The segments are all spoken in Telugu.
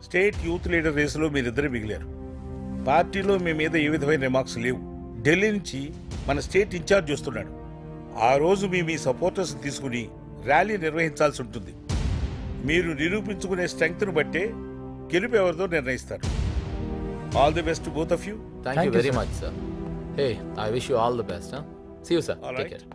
స్టేట్ యూత్ లీడర్ రేసులో మీరిద్దరు మిగిలారు. పార్టీలో మీ మీద ఏ విధమైన రిమార్క్స్ లేవు. ఢిల్లీ నుంచి మన స్టేట్ ఇన్ఛార్జ్ వస్తున్నాడు. ఆ రోజు మీ సపోర్టర్స్ తీసుకుని ర్యాలీ నిర్వహించాల్సి ఉంటుంది. మీరు నిరూపించుకునే స్ట్రెంగ్త్ను బట్టే గెలుపు ఎవరిదో నిర్ణయిస్తారు. All the best both of you. Thank you very much sir. Hey, I wish you all the best. See you sir. Take care.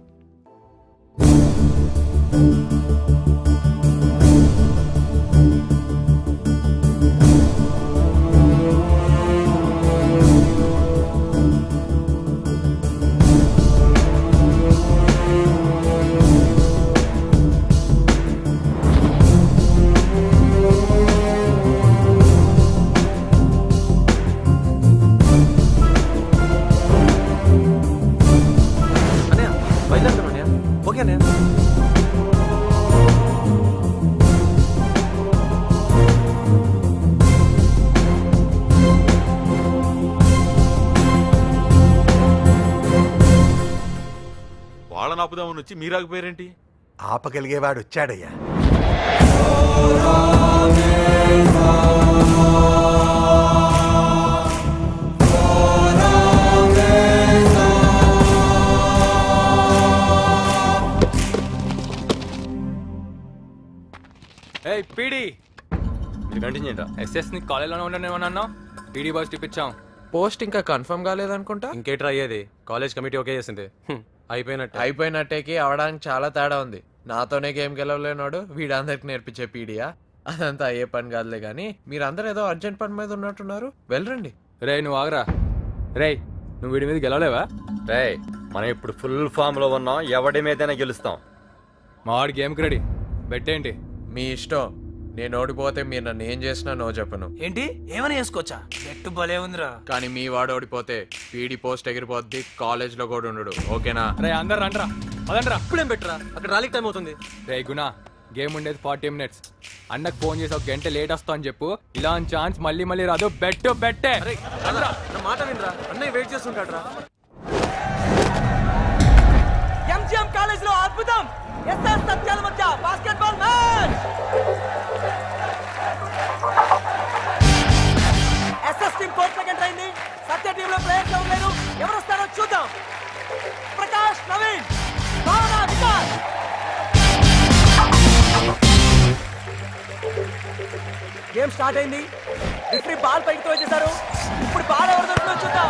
ఆపుదామని వచ్చి మీరాకపోయారేంటి? ఆపగలిగేవాడు వచ్చాడయ్యా. పీడీ మీరు కంటిన్యూ చేయండి. ఎస్ఎస్ ని కాలేజ్లోనే ఉండనేమన్నా పీడీ బస్ టిప్పించాం. పోస్ట్ ఇంకా కన్ఫర్మ్ కాలేదనుకుంటా. ఇంకేట్రా అయ్యేది? కాలేజ్ కమిటీ ఓకే చేసింది. అయిపోయినట్టేకి అవడానికి చాలా తేడా ఉంది. నాతోనే గేమ్ గెలవలేనాడు వీడందరికి నేర్పించే పీడియా. అదంతా అయ్యే పని కాదులే గానీ మీరందరూ ఏదో అర్జెంట్ పని మీద ఉన్నట్టున్నారు, వెళ్ళరండి. రే నువ్వు ఆగరా. రే నువ్వు వీడి మీద గెలవలేవా? రే మనం ఇప్పుడు ఫుల్ ఫామ్ లో ఉన్నాం, ఎవడి మీదైనా గెలుస్తాం. మా వాడి గేమ్కి రెడీ. బెట్టేంటి? మీ ఇష్టం. నేను ఓడిపోతే మీరు నన్ను ఏం చేసినా నో చెప్పను. ఏంటి ఏమైనా చేసుకోవచ్చా? బెట్టు భలే ఉందిరా. కానీ మీ వాడు ఓడిపోతే పీడి పోస్ట్ ఎగిరిపోద్ది, కాలేజ్ లో కూడా ఉండడు. ఓకేనా? రే అందరు రండ్రా, అదండ్రా. ఇప్పుడేం పెట్టరా, అక్కడ రాలికి టైం అవుతుంది. రే గుణ, గేమ్ ఉండేది 40 minutes. అన్నకు ఫోన్ చేసి 1 గంట లేట్ వస్తా అని చెప్పు. ఇలా ఛాన్స్ మళ్ళీ మళ్ళీ రాదు. బెట్టే. మాట వినరా, అన్నయ్య వెయిట్ చేస్తుంటాడు రా. ఎంజిఎం కాలేజ్ లో అద్భుతం. ఎస్ఆర్ సత్యాల మధ్య basketball match. SS team court second అయింది. సత్య టీం లో ప్లేయర్స్ ఎవరు లేరు. ఎవరు వస్తారో చూద్దాం. ప్రకాష్, నవీన్, భావన, వికాస్. గేమ్ స్టార్ట్ అయింది. రిఫరీ బాల్ పైకి త్రో చేశారు. ఇప్పుడు బాల్ ఎవరు దొరుకుతుందో చూద్దాం.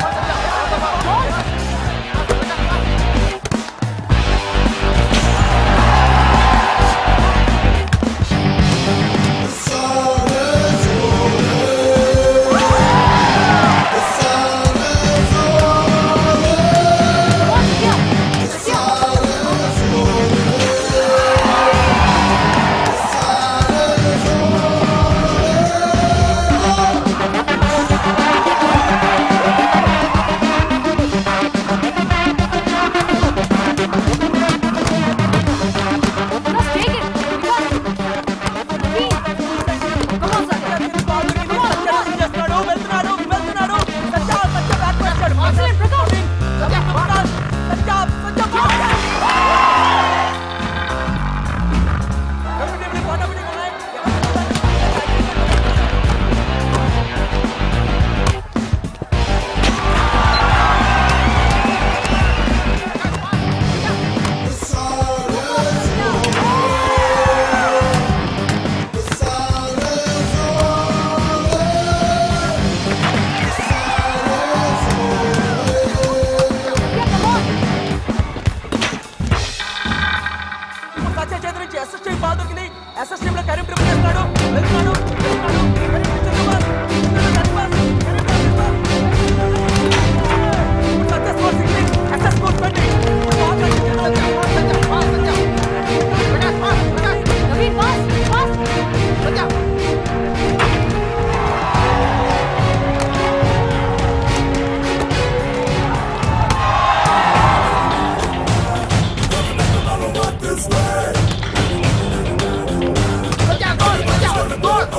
Go!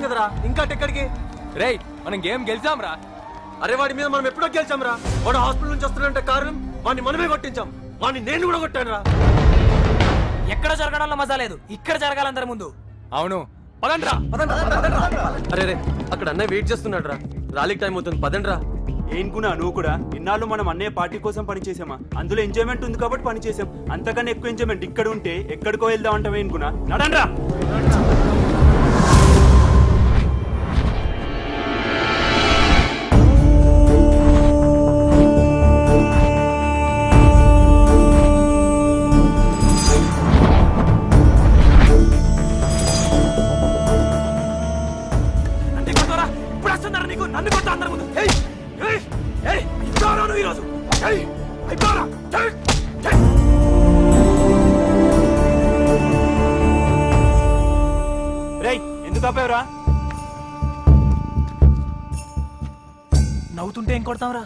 కదరా ఇంకా ఎక్కడికి? రేయ్ మనం గేమ్ గెలిచాం రా. అరే వాడి మీద మనం ఎప్పుడో గెలిచాం రా. వాడు హాస్పిటల్ నుంచి వస్తున్నంటే కారణం వాడిని మనమే కొట్టించాం. వాడిని నేను కూడా కొట్టాను రా. ఎక్కడ జరగడంలో మజా లేదు, ఇక్కడ జరగాలందరి ముందు. అవును పదండ్రా. అరే రే అక్కడ అన్నయ్య వెయిట్ చేస్తున్నాడు రా. రాలికి టైం అవుతుంది, పదండ్రా. ఏంకున్నా నువ్వు కూడా ఇన్నాళ్ళు మనం అన్నయ్య పార్టీ కోసం పని చేసామా? అందులో ఎంజాయ్మెంట్ ఉంది కాబట్టి పని చేసాం. అంతకన్నా ఎక్కువ ఎంజాయ్మెంట్ ఇక్కడ ఉంటే ఎక్కడికో వెళ్దాం అంటావే ఏంకున్నా? నడండ్రా. ఇప్పుడు వస్తున్నారా నీకు? నన్ను కొట్ట అందరి ముందు. ఈరోజు రేయ్ ఎందుకు ఆపేవరా? నవ్వుతుంటే ఏం కొడతావురా?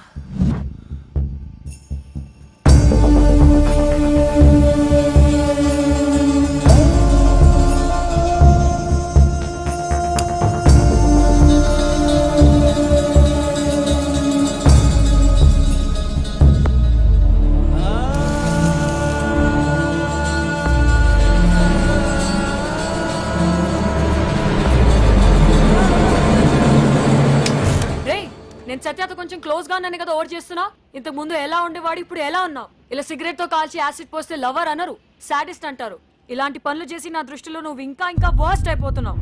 నేను సత్యతో కొంచెం క్లోజ్ గా ఉన్నాను కదా ఓవర్ చేస్తున్నా. ఇంతకు ముందు ఎలా ఉండేవాడు, ఇప్పుడు ఎలా ఉన్నావు? ఇలా సిగరెట్ తో కాల్చి యాసిడ్ పోస్తే లవర్ అనరు, సాడిస్ట్ అంటారు. ఇలాంటి పనులు చేసి నా దృష్టిలో నువ్వు ఇంకా ఇంకా వర్స్ట్ అయిపోతున్నావు.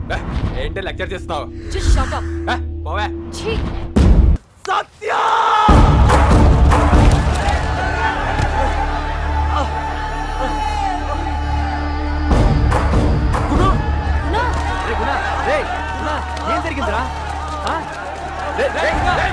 ఏంటి లెక్చర్ చేస్తున్నావు? Just shut up. పోవే. సత్య ఏం జరిగిందిరా?